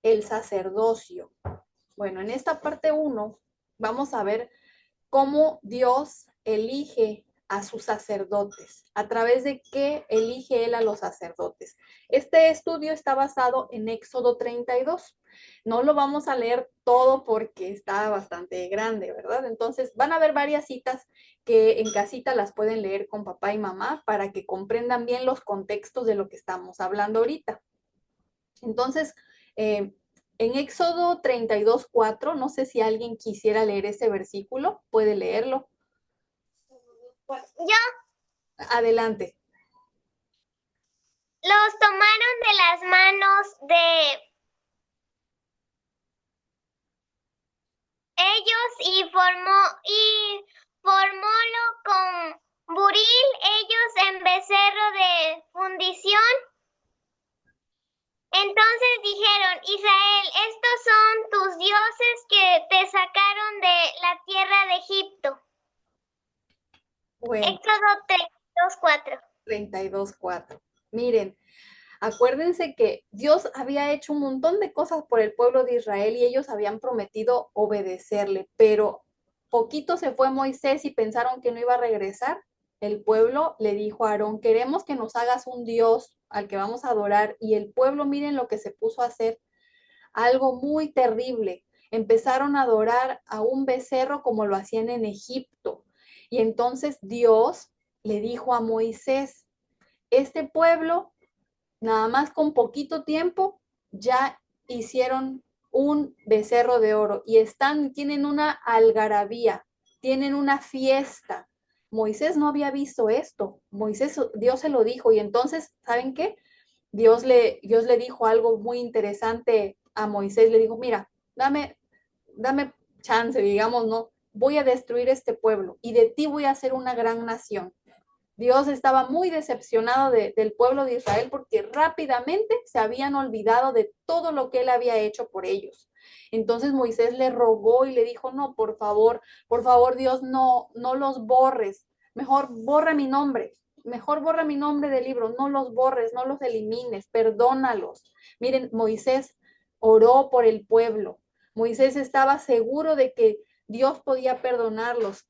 el sacerdocio. Bueno, en esta parte 1 vamos a ver cómo Dios elige a sus sacerdotes, a través de qué elige él a los sacerdotes. Este estudio está basado en Éxodo 32. No lo vamos a leer todo porque está bastante grande, ¿verdad? Entonces van a haber varias citas que en casita las pueden leer con papá y mamá para que comprendan bien los contextos de lo que estamos hablando ahorita. Entonces, en Éxodo 32:4, no sé si alguien quisiera leer ese versículo, puede leerlo. Yo. Adelante. Los tomaron de las manos de ellos y formólo con buril ellos en becerro de fundición. Entonces dijeron: Israel, estos son tus dioses que te sacaron de la tierra de Egipto. Bueno, Éxodo 32:4. 32:4. Miren, acuérdense que Dios había hecho un montón de cosas por el pueblo de Israel y ellos habían prometido obedecerle, pero poquito se fue Moisés y pensaron que no iba a regresar. El pueblo le dijo a Aarón: queremos que nos hagas un Dios al que vamos a adorar. Y el pueblo, miren lo que se puso a hacer, algo muy terrible. Empezaron a adorar a un becerro como lo hacían en Egipto. Y entonces Dios le dijo a Moisés: este pueblo, nada más con poquito tiempo, ya hicieron un becerro de oro y tienen una algarabía, tienen una fiesta. Moisés no había visto esto. Dios se lo dijo. Y entonces, ¿saben qué? Dios le dijo algo muy interesante a Moisés. Le dijo: mira, dame chance, digamos, no, voy a destruir este pueblo y de ti voy a hacer una gran nación. Dios estaba muy decepcionado del pueblo de Israel porque rápidamente se habían olvidado de todo lo que él había hecho por ellos. Entonces Moisés le rogó y le dijo: no, por favor Dios, no los borres, mejor borra mi nombre del libro, no los borres, no los elimines, perdónalos. Miren, Moisés oró por el pueblo. Moisés estaba seguro de que Dios podía perdonarlos,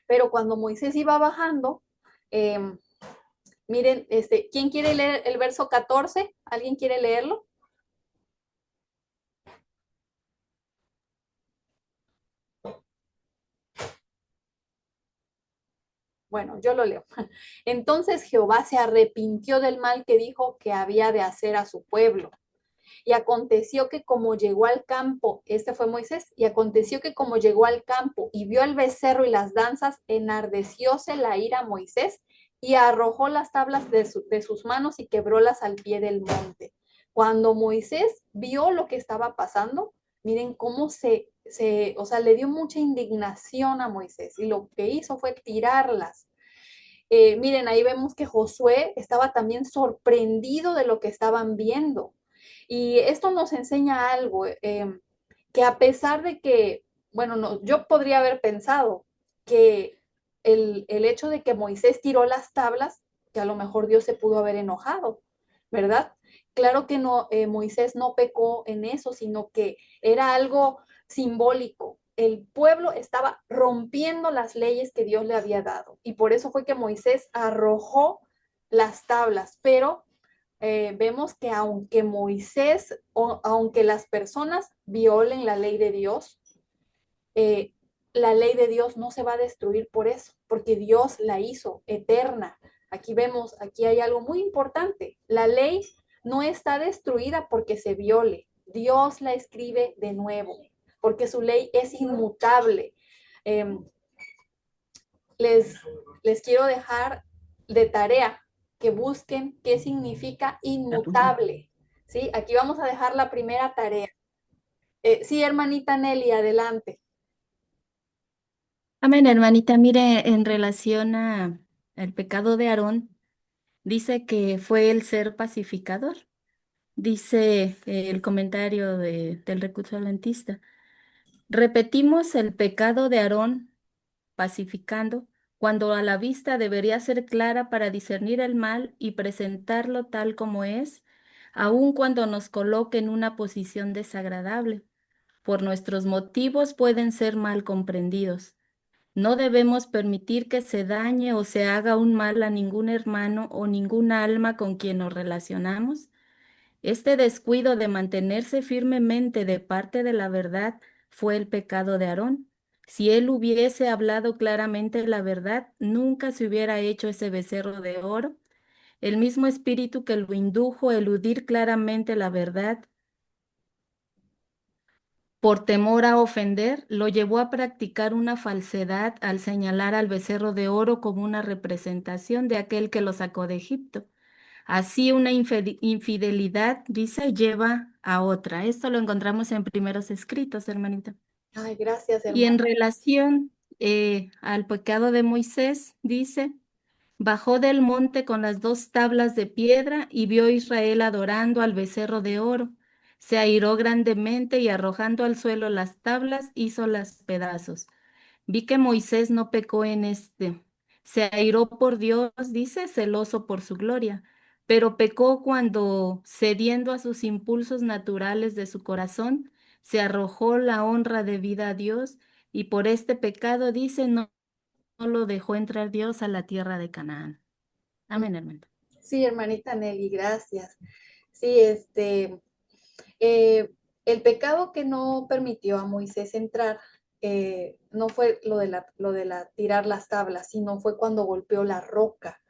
pero cuando Moisés iba bajando, eh, miren, ¿quién quiere leer el verso 14? ¿Alguien quiere leerlo? Bueno, yo lo leo. Entonces Jehová se arrepintió del mal que dijo que había de hacer a su pueblo. Y aconteció que como llegó al campo, este fue Moisés, y aconteció que como llegó al campo y vio el becerro y las danzas, enardecióse la ira a Moisés y arrojó las tablas de sus manos y quebrólas al pie del monte. Cuando Moisés vio lo que estaba pasando, miren cómo o sea, le dio mucha indignación a Moisés y lo que hizo fue tirarlas. Miren, ahí vemos que Josué estaba también sorprendido de lo que estaban viendo. Y esto nos enseña algo, que a pesar de que, bueno, no, yo podría haber pensado que el hecho de que Moisés tiró las tablas, que a lo mejor Dios se pudo haber enojado, ¿verdad? Claro que no, Moisés no pecó en eso, sino que era algo simbólico. El pueblo estaba rompiendo las leyes que Dios le había dado y por eso fue que Moisés arrojó las tablas, pero vemos que aunque Moisés, o aunque las personas violen la ley de Dios, eh, la ley de Dios no se va a destruir por eso, porque Dios la hizo eterna. Aquí vemos, aquí hay algo muy importante. La ley no está destruida porque se viole. Dios la escribe de nuevo, porque su ley es inmutable. Eh, les, les quiero dejar de tarea que busquen qué significa inmutable. ¿Sí? Aquí vamos a dejar la primera tarea. Sí, hermanita Nelly, adelante. Amén, hermanita. Mire, en relación a el pecado de Aarón, dice que fue el ser pacificador. Dice el comentario del recurso adventista. Repetimos el pecado de Aarón pacificando, cuando a la vista debería ser clara para discernir el mal y presentarlo tal como es, aun cuando nos coloque en una posición desagradable. Por nuestros motivos pueden ser mal comprendidos. No debemos permitir que se dañe o se haga un mal a ningún hermano o ninguna alma con quien nos relacionamos. Este descuido de mantenerse firmemente de parte de la verdad fue el pecado de Aarón. Si él hubiese hablado claramente la verdad, nunca se hubiera hecho ese becerro de oro. El mismo espíritu que lo indujo a eludir claramente la verdad por temor a ofender, lo llevó a practicar una falsedad al señalar al becerro de oro como una representación de aquel que lo sacó de Egipto. Así una infidelidad, dice, lleva a otra. Esto lo encontramos en primeros escritos, hermanita. Ay, gracias, Y en hermana. relación al pecado de Moisés, dice, bajó del monte con las 2 tablas de piedra y vio a Israel adorando al becerro de oro. Se airó grandemente y arrojando al suelo las tablas, hizo las pedazos. Vi que Moisés no pecó en este. Se airó por Dios, dice, celoso por su gloria, pero pecó cuando, cediendo a sus impulsos naturales de su corazón, se arrojó la honra debida a Dios y por este pecado, dice, no lo dejó entrar Dios a la tierra de Canaán. Amén, hermano. Sí, hermanita Nelly, gracias. Sí, el pecado que no permitió a Moisés entrar no fue lo de la tirar las tablas, sino fue cuando golpeó la roca,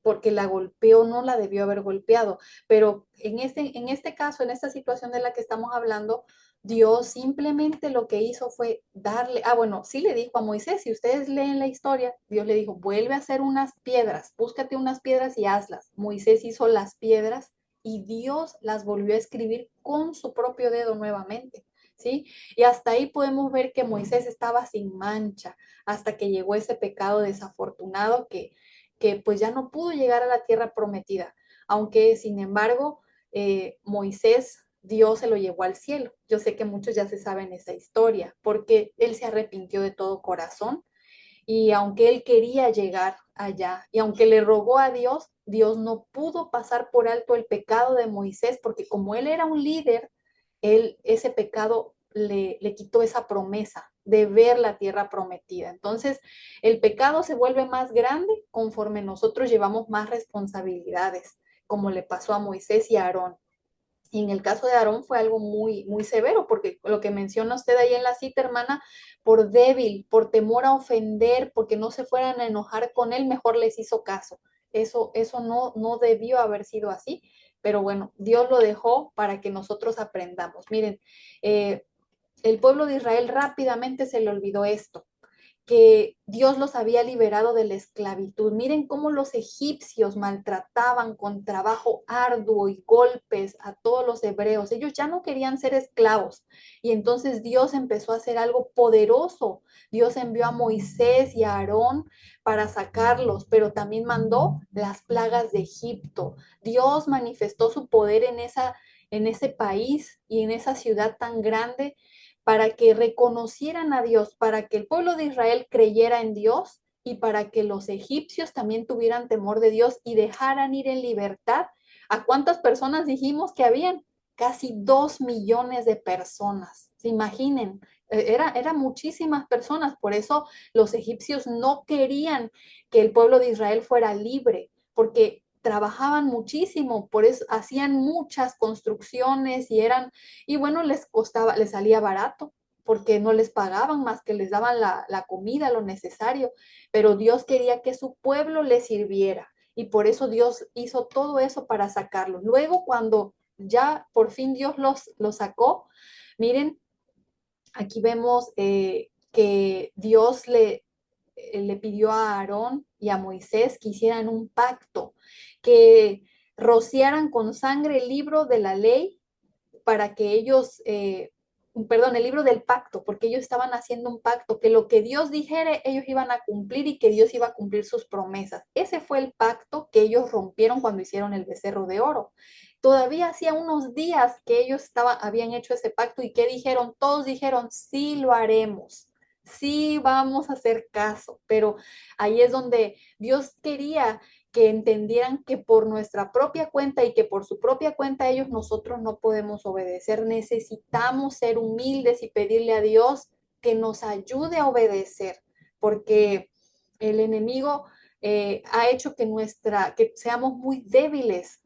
porque la golpeó, no la debió haber golpeado. Pero en este caso, en esta situación de la que estamos hablando, Dios simplemente lo que hizo fue darle, bueno, sí le dijo a Moisés, si ustedes leen la historia, Dios le dijo, vuelve a hacer unas piedras, búscate unas piedras y hazlas. Moisés hizo las piedras y Dios las volvió a escribir con su propio dedo nuevamente, ¿sí? Y hasta ahí podemos ver que Moisés estaba sin mancha, hasta que llegó ese pecado desafortunado que pues ya no pudo llegar a la tierra prometida, aunque sin embargo Moisés, Dios se lo llevó al cielo. Yo sé que muchos ya se saben esa historia, porque él se arrepintió de todo corazón y aunque él quería llegar allá y aunque le rogó a Dios, Dios no pudo pasar por alto el pecado de Moisés, porque como él era un líder, ese pecado le quitó esa promesa de ver la tierra prometida. Entonces, el pecado se vuelve más grande conforme nosotros llevamos más responsabilidades, como le pasó a Moisés y a Aarón. Y en el caso de Aarón fue algo muy, muy severo, porque lo que menciona usted ahí en la cita, hermana, por débil, por temor a ofender, porque no se fueran a enojar con él, mejor les hizo caso. Eso no debió haber sido así, pero bueno, Dios lo dejó para que nosotros aprendamos. Miren, el pueblo de Israel rápidamente se le olvidó esto, que Dios los había liberado de la esclavitud. Miren cómo los egipcios maltrataban con trabajo arduo y golpes a todos los hebreos. Ellos ya no querían ser esclavos. Y entonces Dios empezó a hacer algo poderoso. Dios envió a Moisés y a Aarón para sacarlos, pero también mandó las plagas de Egipto. Dios manifestó su poder en ese país y en esa ciudad tan grande para que reconocieran a Dios, para que el pueblo de Israel creyera en Dios y para que los egipcios también tuvieran temor de Dios y dejaran ir en libertad. ¿A cuántas personas dijimos que habían? Casi 2 millones de personas. ¿Se imaginen? Era muchísimas personas, por eso los egipcios no querían que el pueblo de Israel fuera libre, porque trabajaban muchísimo, por eso hacían muchas construcciones y bueno, les salía barato, porque no les pagaban más que les daban la comida, lo necesario, pero Dios quería que su pueblo le sirviera y por eso Dios hizo todo eso para sacarlos. Luego, cuando ya por fin Dios los sacó, miren, aquí vemos que Dios le pidió a Aarón y a Moisés que hicieran un pacto, que rociaran con sangre el libro de la ley para que ellos, perdón, el libro del pacto, porque ellos estaban haciendo un pacto, que lo que Dios dijere, ellos iban a cumplir y que Dios iba a cumplir sus promesas. Ese fue el pacto que ellos rompieron cuando hicieron el becerro de oro. Todavía hacía unos días que ellos habían hecho ese pacto y que dijeron, todos dijeron, sí lo haremos. Sí, vamos a hacer caso, pero ahí es donde Dios quería que entendieran que por nuestra propia cuenta y que por su propia cuenta ellos, nosotros no podemos obedecer. Necesitamos ser humildes y pedirle a Dios que nos ayude a obedecer, porque el enemigo ha hecho que seamos muy débiles,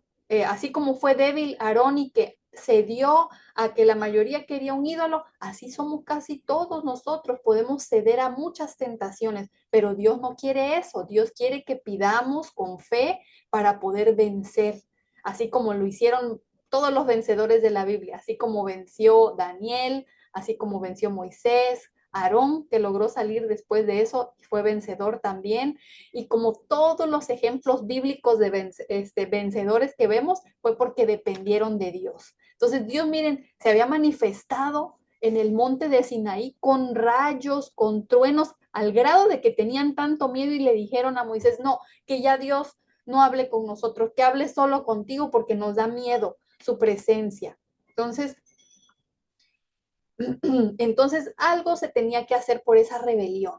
así como fue débil Aarón y que cedió a que la mayoría quería un ídolo, así somos casi todos nosotros, podemos ceder a muchas tentaciones, pero Dios no quiere eso, Dios quiere que pidamos con fe para poder vencer, así como lo hicieron todos los vencedores de la Biblia, así como venció Daniel, así como venció Moisés, Aarón, que logró salir después de eso, fue vencedor también. Y como todos los ejemplos bíblicos de vencedores que vemos, fue porque dependieron de Dios. Entonces Dios, miren, se había manifestado en el monte de Sinaí con rayos, con truenos, al grado de que tenían tanto miedo y le dijeron a Moisés, no, que ya Dios no hable con nosotros, que hable solo contigo porque nos da miedo su presencia. Entonces, entonces algo se tenía que hacer por esa rebelión.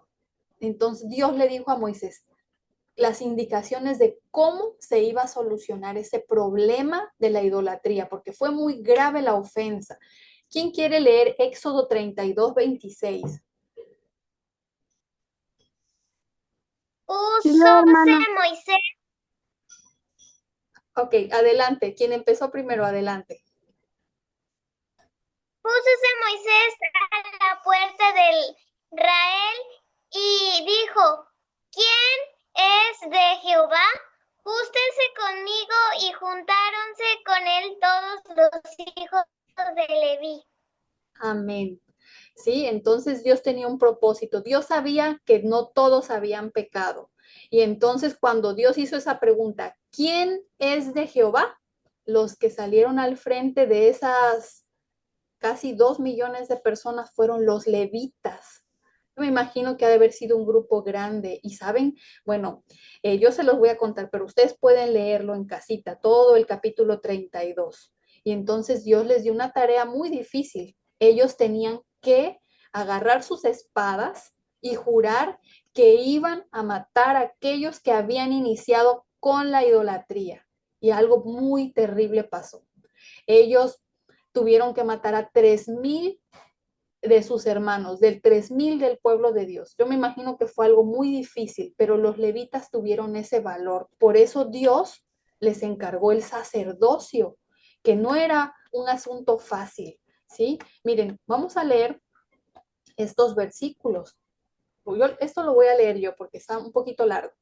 Entonces Dios le dijo a Moisés las indicaciones de cómo se iba a solucionar ese problema de la idolatría, porque fue muy grave la ofensa. ¿Quién quiere leer Éxodo 32:26? Púsose Sí, hermana. Moisés, Ok, adelante. ¿Quién empezó primero? Adelante. púsose Moisés a la puerta del Israel y dijo, ¿quién es de Jehová? Jústense conmigo, y juntáronse con él todos los hijos de Leví. Amén. Sí, entonces Dios tenía un propósito. Dios sabía que no todos habían pecado. Y entonces cuando Dios hizo esa pregunta, ¿quién es de Jehová? Los que salieron al frente de esas casi 2 millones de personas fueron los levitas. Yo me imagino que ha de haber sido un grupo grande. Y saben, bueno, yo se los voy a contar, pero ustedes pueden leerlo en casita, todo el capítulo 32. Y entonces Dios les dio una tarea muy difícil. Ellos tenían que agarrar sus espadas y jurar que iban a matar a aquellos que habían iniciado con la idolatría. Y algo muy terrible pasó. Ellos tuvieron que matar a 3,000 de sus hermanos, del 3,000 del pueblo de Dios. Yo me imagino que fue algo muy difícil, pero los levitas tuvieron ese valor. Por eso Dios les encargó el sacerdocio, que no era un asunto fácil, ¿sí? Miren, vamos a leer estos versículos. Esto lo voy a leer yo porque está un poquito largo.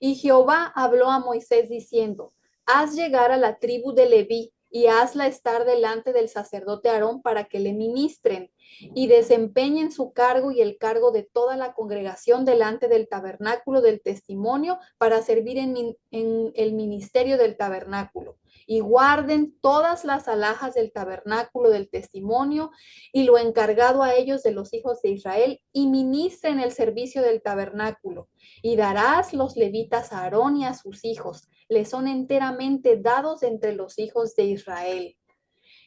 Y Jehová habló a Moisés diciendo, haz llegar a la tribu de Leví y hazla estar delante del sacerdote Aarón para que le ministren y desempeñen su cargo y el cargo de toda la congregación delante del tabernáculo del testimonio para servir en el ministerio del tabernáculo. Y guarden todas las alhajas del tabernáculo del testimonio y lo encargado a ellos de los hijos de Israel y ministren el servicio del tabernáculo. Y darás los levitas a Aarón y a sus hijos, les son enteramente dados entre los hijos de Israel.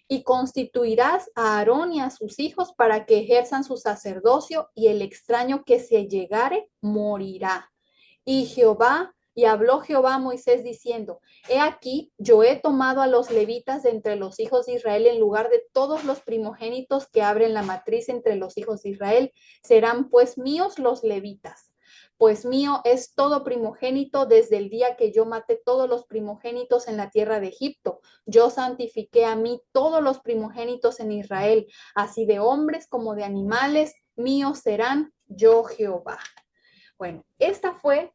Y constituirás a Aarón y a sus hijos para que ejerzan su sacerdocio, y el extraño que se llegare morirá. Y habló Jehová a Moisés diciendo, he aquí, yo he tomado a los levitas de entre los hijos de Israel en lugar de todos los primogénitos que abren la matriz entre los hijos de Israel. Serán pues míos los levitas. Pues mío es todo primogénito desde el día que yo maté todos los primogénitos en la tierra de Egipto. Yo santifiqué a mí todos los primogénitos en Israel, así de hombres como de animales, míos serán, yo Jehová. Bueno, esta fue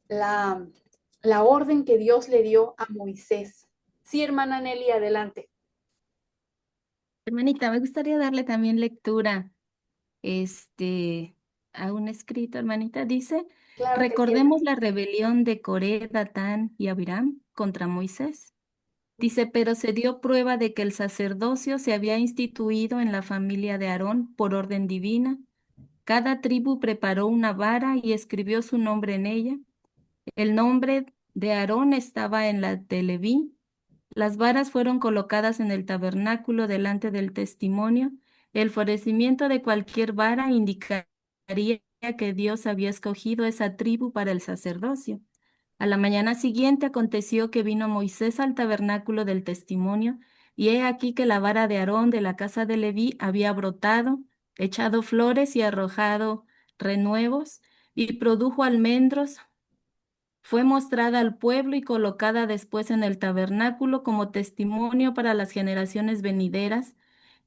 la orden que Dios le dio a Moisés. Sí, hermana Nelly, adelante. Hermanita, me gustaría darle también lectura a un escrito, hermanita. Dice, Claro que sí, recordemos hermanita. la rebelión de Coré, Datán y Abiram contra Moisés. Dice, pero se dio prueba de que el sacerdocio se había instituido en la familia de Aarón por orden divina. Cada tribu preparó una vara y escribió su nombre en ella. El nombre de Aarón estaba en la de Leví. Las varas fueron colocadas en el tabernáculo delante del testimonio. El florecimiento de cualquier vara indicaría que Dios había escogido esa tribu para el sacerdocio. A la mañana siguiente aconteció que vino Moisés al tabernáculo del testimonio, y he aquí que la vara de Aarón de la casa de Leví había brotado, echado flores y arrojado renuevos, y produjo almendros. Fue mostrada al pueblo y colocada después en el tabernáculo como testimonio para las generaciones venideras.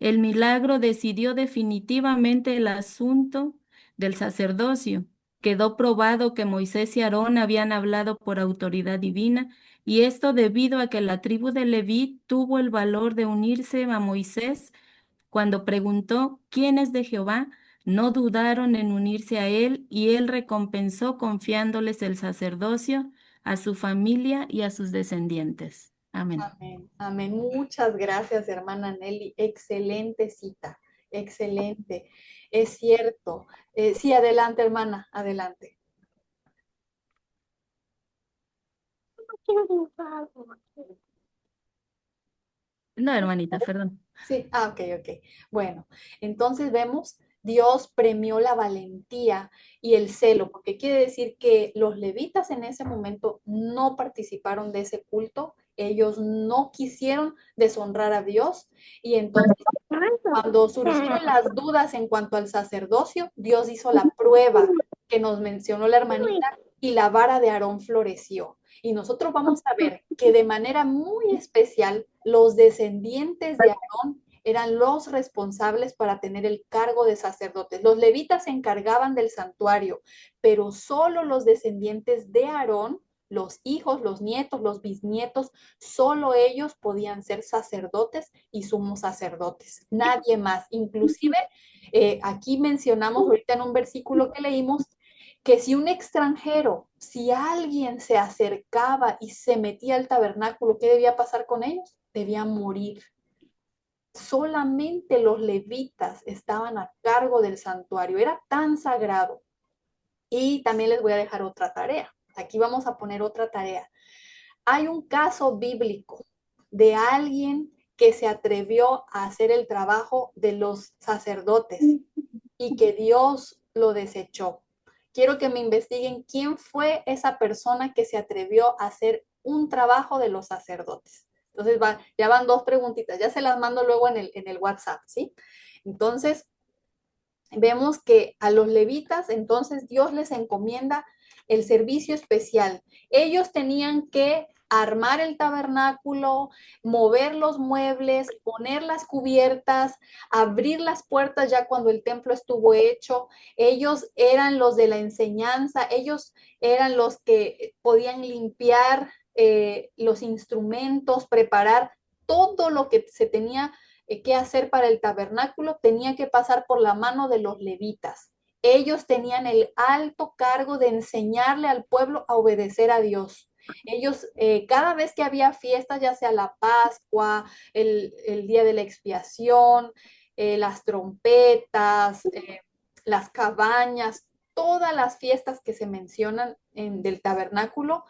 El milagro decidió definitivamente el asunto del sacerdocio. Quedó probado que Moisés y Aarón habían hablado por autoridad divina, y esto debido a que la tribu de Leví tuvo el valor de unirse a Moisés cuando preguntó quién es de Jehová. No dudaron en unirse a él, y él recompensó confiándoles el sacerdocio a su familia y a sus descendientes. Amén. Amén, amén. Muchas gracias, hermana Nelly. Excelente cita, excelente. Es cierto. Sí, adelante, hermana, adelante. No, hermanita, perdón. Sí, ok, ok. Bueno, entonces vemos, Dios premió la valentía y el celo, porque quiere decir que los levitas en ese momento no participaron de ese culto, ellos no quisieron deshonrar a Dios y entonces cuando surgieron las dudas en cuanto al sacerdocio, Dios hizo la prueba que nos mencionó la hermanita y la vara de Aarón floreció. Y nosotros vamos a ver que de manera muy especial los descendientes de Aarón eran los responsables para tener el cargo de sacerdotes. Los levitas se encargaban del santuario, pero solo los descendientes de Aarón, los hijos, los nietos, los bisnietos, solo ellos podían ser sacerdotes y sumos sacerdotes, nadie más. Inclusive, aquí mencionamos ahorita en un versículo que leímos, que si un extranjero, si alguien se acercaba y se metía al tabernáculo, ¿qué debía pasar con ellos? Debían morir. Solamente los levitas estaban a cargo del santuario, era tan sagrado. Y también les voy a dejar otra tarea. Aquí vamos a poner otra tarea. Hay un caso bíblico de alguien que se atrevió a hacer el trabajo de los sacerdotes y que Dios lo desechó. Quiero que me investiguen quién fue esa persona que se atrevió a hacer un trabajo de los sacerdotes. Entonces ya van dos preguntitas, ya se las mando luego en el WhatsApp, ¿sí? Entonces, vemos que a los levitas, entonces Dios les encomienda el servicio especial. Ellos tenían que armar el tabernáculo, mover los muebles, poner las cubiertas, abrir las puertas ya cuando el templo estuvo hecho. Ellos eran los de la enseñanza, ellos eran los que podían limpiar los instrumentos, preparar todo lo que se tenía qué hacer para el tabernáculo, tenía que pasar por la mano de los levitas. Ellos tenían el alto cargo de enseñarle al pueblo a obedecer a Dios. Ellos, cada vez que había fiestas, ya sea la Pascua, el día de la expiación, las trompetas, las cabañas, todas las fiestas que se mencionan del tabernáculo,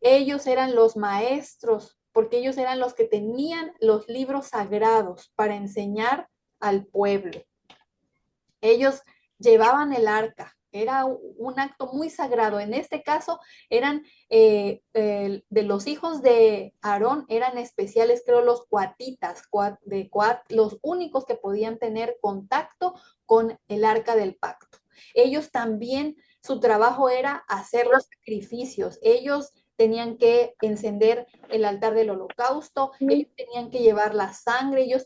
ellos eran los maestros porque ellos eran los que tenían los libros sagrados para enseñar al pueblo. Ellos llevaban el arca, era un acto muy sagrado. En este caso, eran de los hijos de Aarón, eran especiales, creo, los cuatitas, los únicos que podían tener contacto con el arca del pacto. Ellos también, su trabajo era hacer los sacrificios. Ellos tenían que encender el altar del holocausto, ellos tenían que llevar la sangre, ellos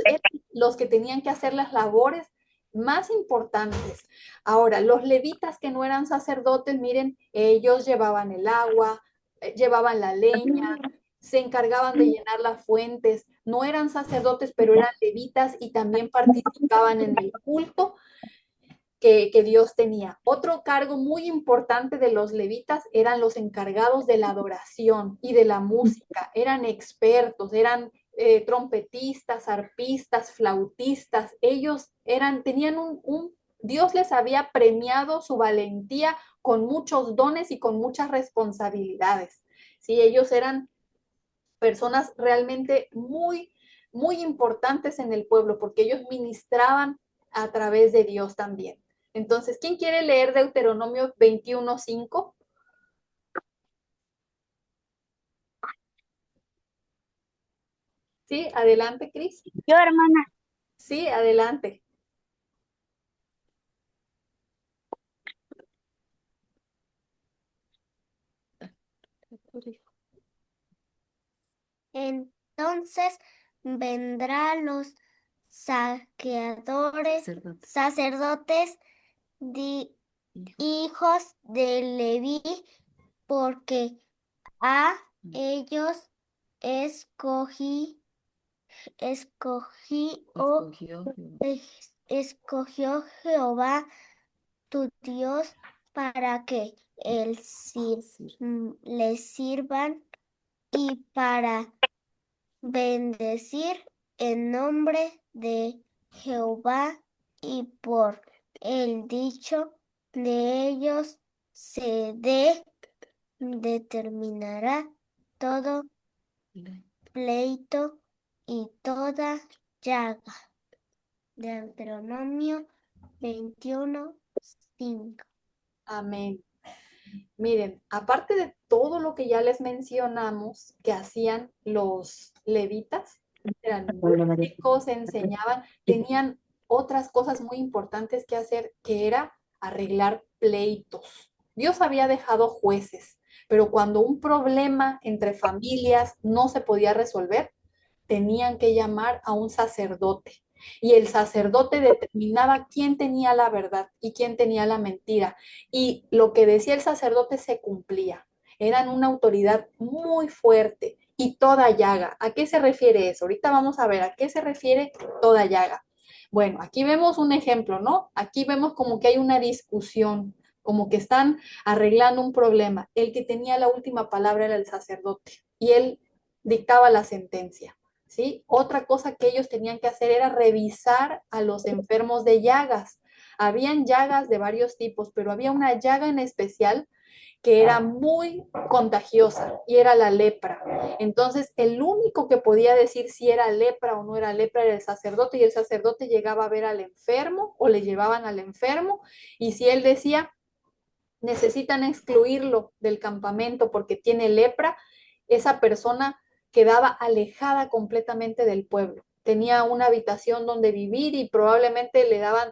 eran los que tenían que hacer las labores más importantes. Ahora, los levitas que no eran sacerdotes, miren, ellos llevaban el agua, llevaban la leña, se encargaban de llenar las fuentes, no eran sacerdotes, pero eran levitas y también participaban en el culto que Dios tenía. Otro cargo muy importante de los levitas eran los encargados de la adoración y de la música. Eran expertos, eran trompetistas, arpistas, flautistas. Ellos tenían Dios les había premiado su valentía con muchos dones y con muchas responsabilidades. Sí, ellos eran personas realmente muy, muy importantes en el pueblo porque ellos ministraban a través de Dios también. Entonces, ¿quién quiere leer Deuteronomio 21:5? Sí, adelante, Cris. Yo, hermana. Sí, adelante. Entonces vendrán los saqueadores, sacerdotes, hijos de Leví, porque a ellos escogí, escogí o escogió Jehová tu Dios para que les sirvan y para bendecir en nombre de Jehová y por el dicho de ellos se determinará todo pleito y toda llaga. Deuteronomio 21:5. Amén. Miren, aparte de todo lo que ya les mencionamos que hacían los levitas, eran músicos, enseñaban, tenían otras cosas muy importantes que hacer, que era arreglar pleitos. Dios había dejado jueces, pero cuando un problema entre familias no se podía resolver, tenían que llamar a un sacerdote. Y el sacerdote determinaba quién tenía la verdad y quién tenía la mentira. Y lo que decía el sacerdote se cumplía. Eran una autoridad muy fuerte y toda llaga. ¿A qué se refiere eso? Ahorita vamos a ver a qué se refiere toda llaga. Bueno, aquí vemos un ejemplo, ¿no? Aquí vemos como que hay una discusión, como que están arreglando un problema. El que tenía la última palabra era el sacerdote y él dictaba la sentencia. ¿Sí? Otra cosa que ellos tenían que hacer era revisar a los enfermos de llagas. Habían llagas de varios tipos, pero había una llaga en especial que era muy contagiosa y era la lepra. Entonces, el único que podía decir si era lepra o no era lepra era el sacerdote, y el sacerdote llegaba a ver al enfermo o le llevaban al enfermo, y si él decía, necesitan excluirlo del campamento porque tiene lepra, esa persona quedaba alejada completamente del pueblo. Tenía una habitación donde vivir y probablemente le daban,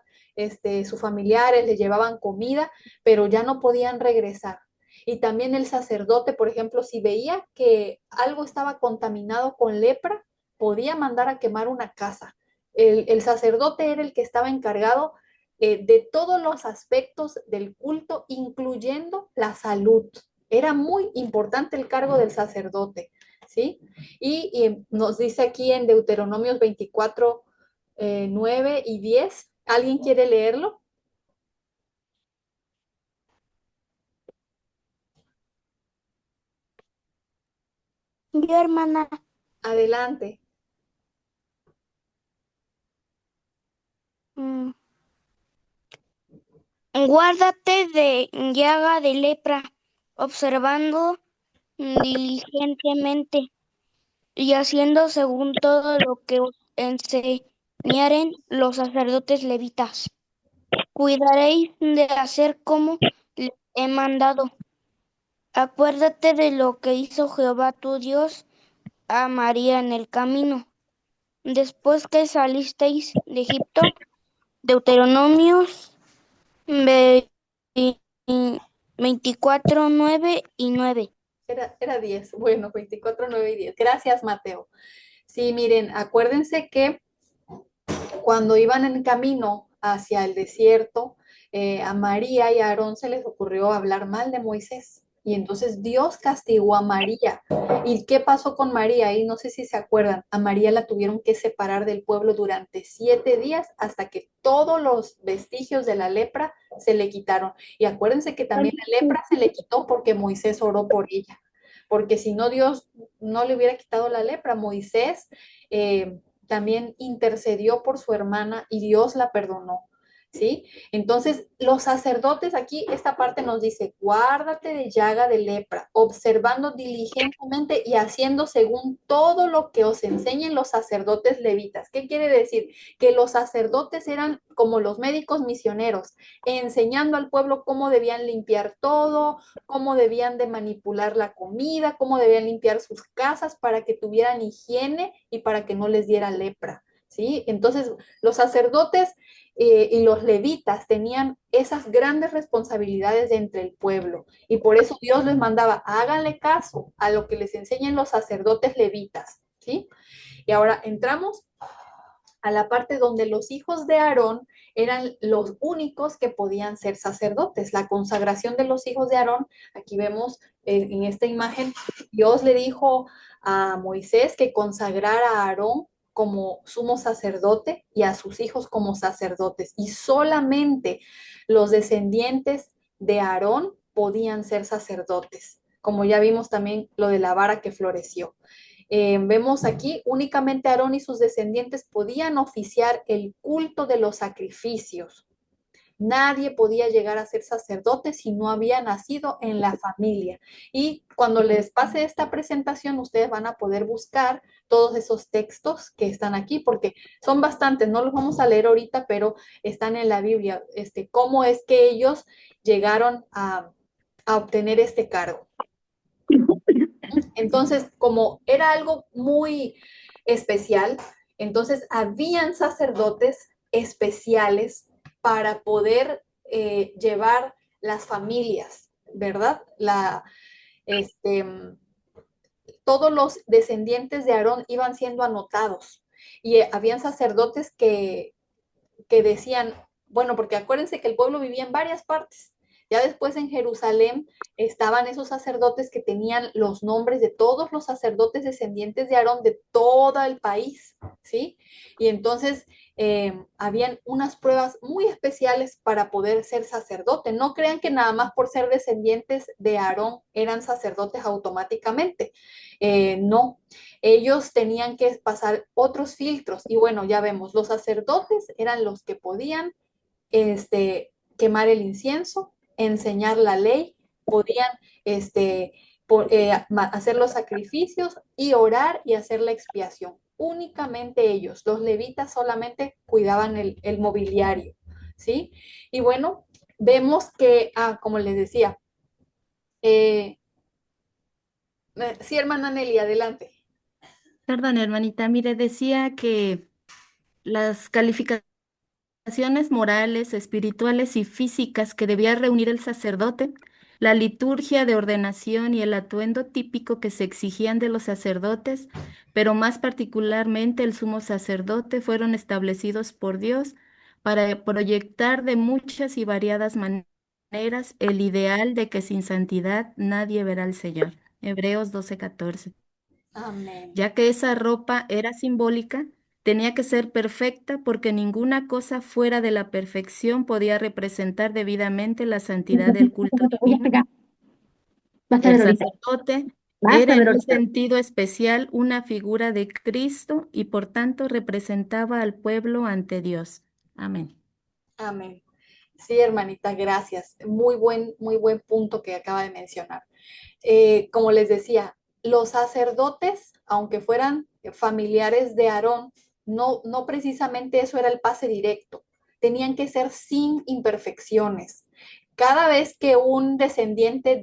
sus familiares le llevaban comida, pero ya no podían regresar. Y también el sacerdote, por ejemplo, si veía que algo estaba contaminado con lepra, podía mandar a quemar una casa. El sacerdote era el que estaba encargado de todos los aspectos del culto, incluyendo la salud. Era muy importante el cargo del sacerdote, ¿sí? Y nos dice aquí en Deuteronomios 24, 9 y 10, ¿alguien quiere leerlo? Yo, hermana. Adelante. mm, Guárdate de llaga de lepra, observando diligentemente y haciendo según todo lo que os enseñaren los sacerdotes levitas. Cuidaréis de hacer como les he mandado. Acuérdate de lo que hizo Jehová tu Dios a María en el camino, después que salisteis de Egipto. Deuteronomios 24, 9 y 9. Era 10. Bueno, 24, 9 y 10. Gracias, Mateo. Sí, miren, acuérdense que cuando iban en camino hacia el desierto, a María y a Aarón se les ocurrió hablar mal de Moisés. Y entonces Dios castigó a María. ¿Y qué pasó con María? Y no sé si se acuerdan, a María la tuvieron que separar del pueblo durante 7 días hasta que todos los vestigios de la lepra se le quitaron. Y acuérdense que también la lepra se le quitó porque Moisés oró por ella. Porque si no, Dios no le hubiera quitado la lepra. Moisés también intercedió por su hermana y Dios la perdonó. ¿sí? Entonces, los sacerdotes aquí, esta parte nos dice, guárdate de llaga de lepra, observando diligentemente y haciendo según todo lo que os enseñen los sacerdotes levitas. ¿Qué quiere decir? Que los sacerdotes eran como los médicos misioneros, enseñando al pueblo cómo debían limpiar todo, cómo debían de manipular la comida, cómo debían limpiar sus casas para que tuvieran higiene y para que no les diera lepra, ¿sí? Entonces, los sacerdotes y los levitas tenían esas grandes responsabilidades entre el pueblo y por eso Dios les mandaba, háganle caso a lo que les enseñen los sacerdotes levitas, ¿sí? Y ahora entramos a la parte donde los hijos de Aarón eran los únicos que podían ser sacerdotes. La consagración de los hijos de Aarón, aquí vemos en esta imagen, Dios le dijo a Moisés que consagrara a Aarón como sumo sacerdote y a sus hijos como sacerdotes. Y solamente los descendientes de Aarón podían ser sacerdotes, como ya vimos también lo de la vara que floreció. Vemos aquí, únicamente Aarón y sus descendientes podían oficiar el culto de los sacrificios. Nadie podía llegar a ser sacerdote si no había nacido en la familia. Y cuando les pase esta presentación, ustedes van a poder buscar todos esos textos que están aquí, porque son bastantes, no los vamos a leer ahorita, pero están en la Biblia, cómo es que ellos llegaron a obtener este cargo. Entonces, como era algo muy especial, entonces habían sacerdotes especiales para poder llevar las familias, ¿verdad? Este, todos los descendientes de Aarón iban siendo anotados y habían sacerdotes que decían, bueno, porque acuérdense que el pueblo vivía en varias partes. Ya después en Jerusalén estaban esos sacerdotes que tenían los nombres de todos los sacerdotes descendientes de Aarón de todo el país, ¿sí? Y entonces habían unas pruebas muy especiales para poder ser sacerdote. No crean que nada más por ser descendientes de Aarón eran sacerdotes automáticamente. No, ellos tenían que pasar otros filtros y bueno, ya vemos, los sacerdotes eran los que podían quemar el incienso, enseñar la ley, podían hacer los sacrificios y orar y hacer la expiación. Únicamente ellos, los levitas solamente cuidaban el mobiliario, ¿sí? Y bueno, vemos que, como les decía, eh, sí, hermana Nelly, adelante. Perdón, hermanita, mire, decía que las calificaciones morales, espirituales y físicas que debía reunir el sacerdote, la liturgia de ordenación y el atuendo típico que se exigían de los sacerdotes, pero más particularmente el sumo sacerdote, fueron establecidos por Dios para proyectar de muchas y variadas maneras el ideal de que sin santidad nadie verá al Señor. Hebreos 12:14. Amén. Ya que esa ropa era simbólica, tenía que ser perfecta porque ninguna cosa fuera de la perfección podía representar debidamente la santidad del culto divino. Vas a El ver ahorita. sacerdote Vas era a ver en un ahorita. sentido especial una figura de Cristo y por tanto representaba al pueblo ante Dios. Amén. Amén. Sí, hermanita, gracias. Muy buen punto que acaba de mencionar. Como les decía, los sacerdotes, aunque fueran familiares de Aarón, no precisamente eso era el pase directo. Tenían que ser sin imperfecciones. Cada vez que un descendiente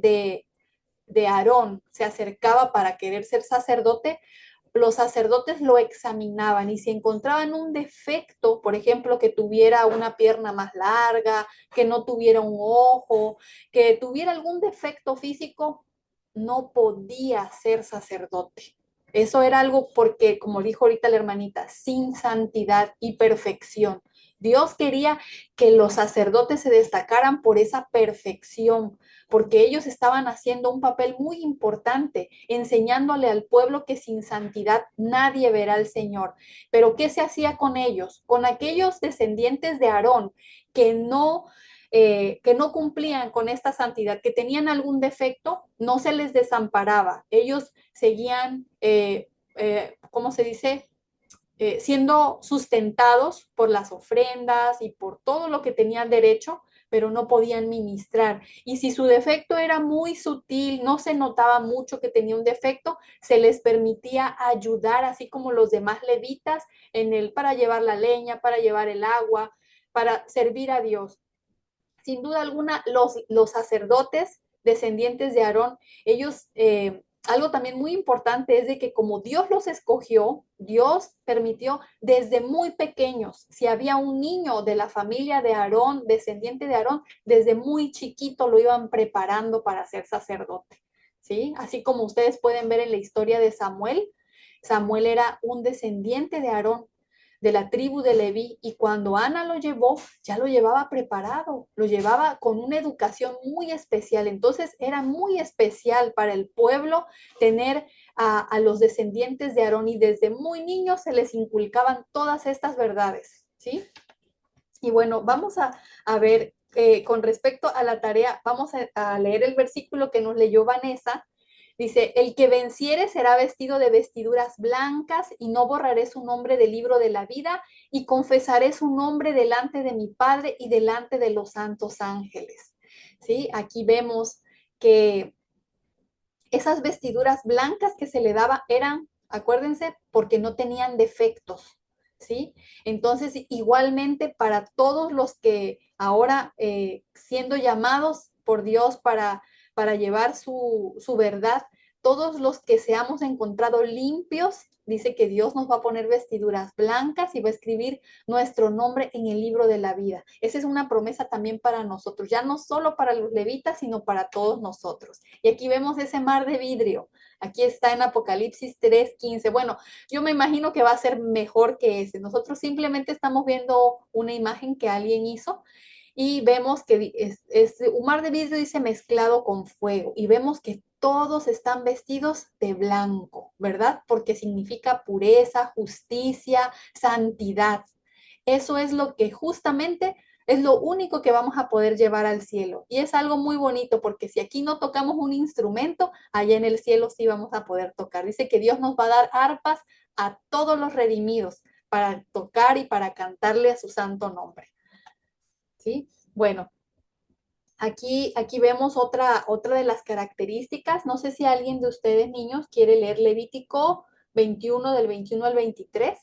de Aarón se acercaba para querer ser sacerdote, los sacerdotes lo examinaban y si encontraban un defecto, por ejemplo, que tuviera una pierna más larga, que no tuviera un ojo, que tuviera algún defecto físico, no podía ser sacerdote. Eso era algo porque, como dijo ahorita la hermanita, sin santidad y perfección. Dios quería que los sacerdotes se destacaran por esa perfección, porque ellos estaban haciendo un papel muy importante, enseñándole al pueblo que sin santidad nadie verá al Señor. Pero ¿qué se hacía con ellos? Con aquellos descendientes de Aarón que no cumplían con esta santidad, que tenían algún defecto, no se les desamparaba. Ellos seguían, ¿cómo se dice? siendo sustentados por las ofrendas y por todo lo que tenían derecho, pero no podían ministrar. Y si su defecto era muy sutil, no se notaba mucho que tenía un defecto, se les permitía ayudar, así como los demás levitas, para llevar la leña, para llevar el agua, para servir a Dios. Sin duda alguna, los sacerdotes descendientes de Aarón, ellos, algo también muy importante es de que como Dios los escogió, Dios permitió desde muy pequeños, si había un niño de la familia de Aarón, descendiente de Aarón, desde muy chiquito lo iban preparando para ser sacerdote, ¿sí? Así como ustedes pueden ver en la historia de Samuel, Samuel era un descendiente de Aarón, de la tribu de Leví, y cuando Ana lo llevó, ya lo llevaba preparado, lo llevaba con una educación muy especial. Entonces era muy especial para el pueblo tener a los descendientes de Aarón, y desde muy niños se les inculcaban todas estas verdades, ¿sí? Y bueno, vamos a ver, con respecto a la tarea, vamos a leer el versículo que nos leyó Vanessa. Dice, el que venciere será vestido de vestiduras blancas y no borraré su nombre del libro de la vida y confesaré su nombre delante de mi Padre y delante de los santos ángeles. ¿Sí? Aquí vemos que esas vestiduras blancas que se le daba eran, acuérdense, porque no tenían defectos, ¿sí? Entonces, igualmente para todos los que ahora siendo llamados por Dios para llevar su verdad, todos los que seamos encontrados limpios, dice que Dios nos va a poner vestiduras blancas y va a escribir nuestro nombre en el libro de la vida. Esa es una promesa también para nosotros, ya no solo para los levitas, sino para todos nosotros. Y aquí vemos ese mar de vidrio. Aquí está en Apocalipsis 3:15. Bueno, yo me imagino que va a ser mejor que ese. Nosotros simplemente estamos viendo una imagen que alguien hizo y vemos que es un mar de vidrio, dice, mezclado con fuego. Y vemos que todos están vestidos de blanco, ¿verdad? Porque significa pureza, justicia, santidad. Eso es lo que justamente es lo único que vamos a poder llevar al cielo. Y es algo muy bonito porque si aquí no tocamos un instrumento, allá en el cielo sí vamos a poder tocar. Dice que Dios nos va a dar arpas a todos los redimidos para tocar y para cantarle a su santo nombre. ¿Sí? Bueno, aquí vemos otra de las características. No sé si alguien de ustedes, niños, quiere leer Levítico 21 del 21 al 23.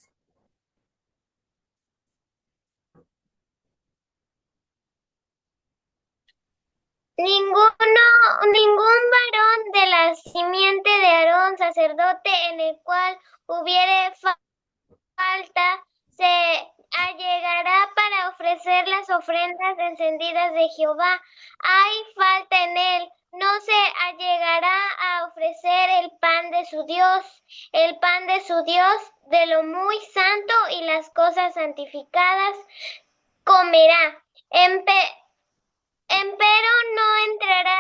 Ningún varón de la simiente de Aarón, sacerdote, en el cual hubiere falta, se allegará para ofrecer las ofrendas encendidas de Jehová. Hay falta en él, no se allegará a ofrecer el pan de su Dios, de lo muy santo y las cosas santificadas comerá. Empero no entrará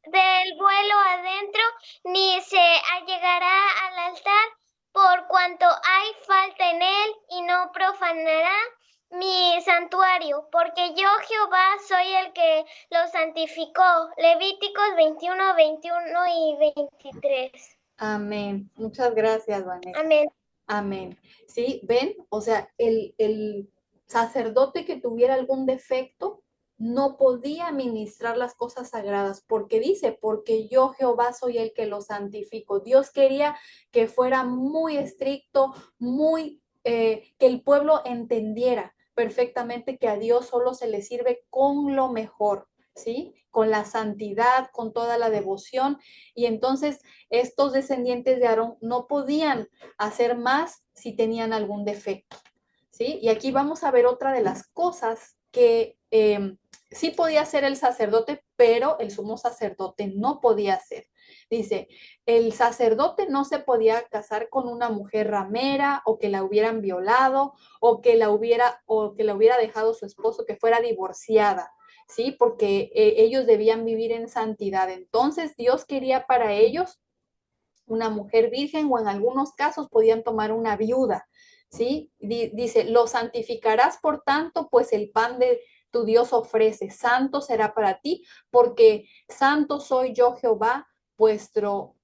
del vuelo adentro, ni se allegará al altar, por cuanto hay falta en él, y no profanará mi santuario, porque yo Jehová soy el que lo santificó. Levíticos 21, 21 y 23. Amén. Muchas gracias, Vanessa. Amén. Amén. ¿Sí? ¿Ven? O sea, el sacerdote que tuviera algún defecto no podía ministrar las cosas sagradas, porque dice, porque yo Jehová soy el que lo santifico. Dios quería que fuera muy estricto, que el pueblo entendiera perfectamente que a Dios solo se le sirve con lo mejor, ¿sí? Con la santidad, con toda la devoción. Y entonces estos descendientes de Aarón no podían hacer más si tenían algún defecto, ¿sí? Y aquí vamos a ver otra de las cosas que sí podía hacer el sacerdote, pero el sumo sacerdote no podía hacer. Dice, el sacerdote no se podía casar con una mujer ramera o que la hubieran violado o que la hubiera dejado su esposo, que fuera divorciada, ¿sí? Porque ellos debían vivir en santidad. Entonces Dios quería para ellos una mujer virgen, o en algunos casos podían tomar una viuda, ¿sí? Dice, lo santificarás por tanto, pues el pan de tu Dios ofrece, santo será para ti, porque santo soy yo Jehová, vuestro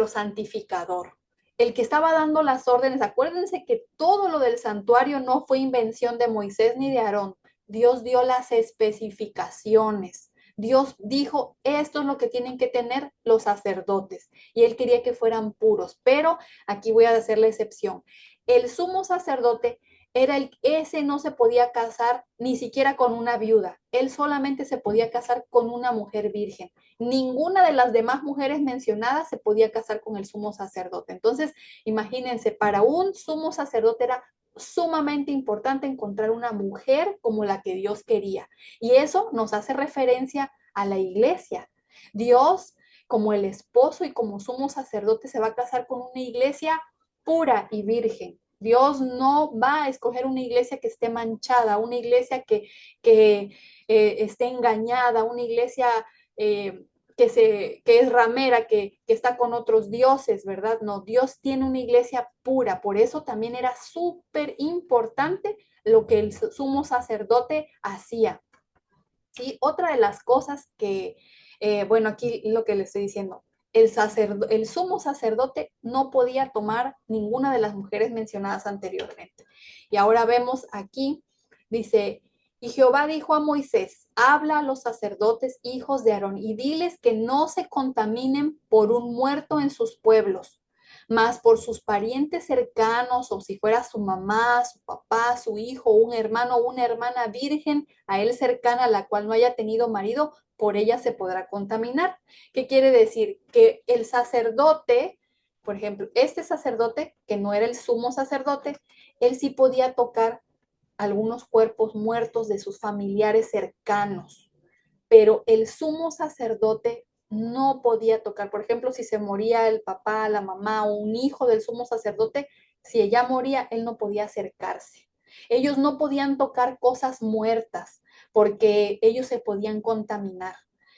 santificador. el que estaba dando las órdenes, acuérdense que todo lo del santuario no fue invención de Moisés ni de Aarón. Dios dio las especificaciones. Dios dijo, esto es lo que tienen que tener los sacerdotes. Y él quería que fueran puros. Pero aquí voy a hacer la excepción. El sumo sacerdote ese no se podía casar ni siquiera con una viuda. Él solamente se podía casar con una mujer virgen. Ninguna de las demás mujeres mencionadas se podía casar con el sumo sacerdote. Entonces, imagínense, para un sumo sacerdote era sumamente importante encontrar una mujer como la que Dios quería. Y eso nos hace referencia a la iglesia. Dios, como el esposo y como sumo sacerdote, se va a casar con una iglesia pura y virgen. Dios no va a escoger una iglesia que esté manchada, una iglesia que esté engañada, una iglesia que es ramera, que está con otros dioses, ¿verdad? No, Dios tiene una iglesia pura, por eso también era súper importante lo que el sumo sacerdote hacía. ¿Sí? Otra de las cosas que, bueno, aquí lo que le estoy diciendo, el sumo sacerdote no podía tomar ninguna de las mujeres mencionadas anteriormente. Y ahora vemos aquí, dice, y Jehová dijo a Moisés, habla a los sacerdotes hijos de Aarón y diles que no se contaminen por un muerto en sus pueblos, mas por sus parientes cercanos, o si fuera su mamá, su papá, su hijo, un hermano o una hermana virgen a él cercana, a la cual no haya tenido marido, por ella se podrá contaminar. ¿Qué quiere decir? Que el sacerdote, por ejemplo, este sacerdote, que no era el sumo sacerdote, él sí podía tocar algunos cuerpos muertos de sus familiares cercanos, pero el sumo sacerdote no podía tocar. Por ejemplo, si se moría el papá, la mamá o un hijo del sumo sacerdote, si ella moría, él no podía acercarse. Ellos no podían tocar cosas muertas porque ellos se podían contaminar.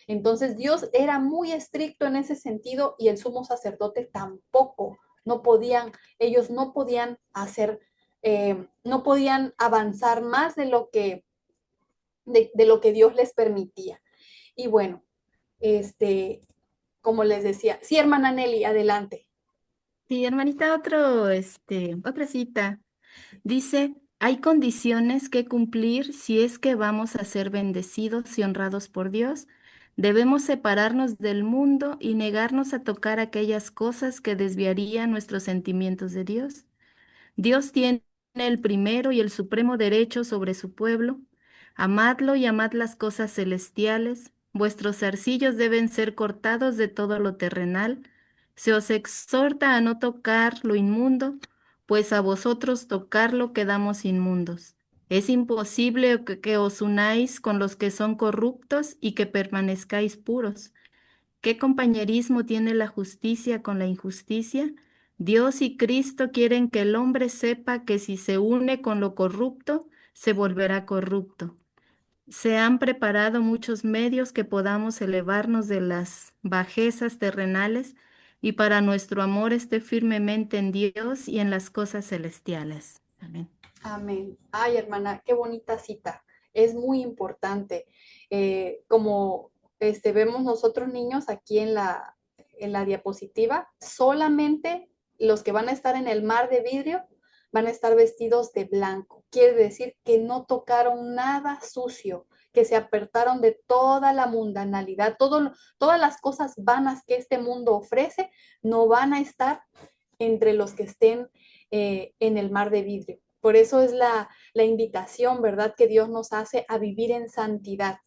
Entonces Dios era muy estricto en ese sentido y el sumo sacerdote tampoco. No podían, ellos no podían hacer, no podían avanzar más de lo que Dios les permitía. Y bueno, como les decía, sí, hermana Nelly, adelante. Sí, hermanita, otra cita. Dice, hay condiciones que cumplir si es que vamos a ser bendecidos y honrados por Dios. Debemos separarnos del mundo y negarnos a tocar aquellas cosas que desviarían nuestros sentimientos de Dios. Dios tiene el primero y el supremo derecho sobre su pueblo. Amadlo y amad las cosas celestiales. Vuestros zarcillos deben ser cortados de todo lo terrenal. Se os exhorta a no tocar lo inmundo, pues a vosotros tocarlo quedamos inmundos. Es imposible que os unáis con los que son corruptos y que permanezcáis puros. ¿Qué compañerismo tiene la justicia con la injusticia? Dios y Cristo quieren que el hombre sepa que si se une con lo corrupto, se volverá corrupto. Se han preparado muchos medios que podamos elevarnos de las bajezas terrenales y para nuestro amor esté firmemente en Dios y en las cosas celestiales. Amén. Amén. Ay, hermana, qué bonita cita. Es muy importante. Como vemos nosotros niños aquí en la diapositiva, solamente los que van a estar en el mar de vidrio van a estar vestidos de blanco. Quiere decir que no tocaron nada sucio, que se apartaron de toda la mundanalidad, todas las cosas vanas que este mundo ofrece, no van a estar entre los que estén en el mar de vidrio. Por eso es la invitación, ¿verdad?, que Dios nos hace a vivir en santidad,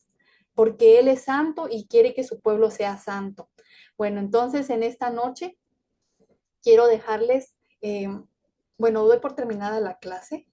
porque Él es santo y quiere que su pueblo sea santo. Bueno, entonces en esta noche quiero dejarles, bueno, doy por terminada la clase.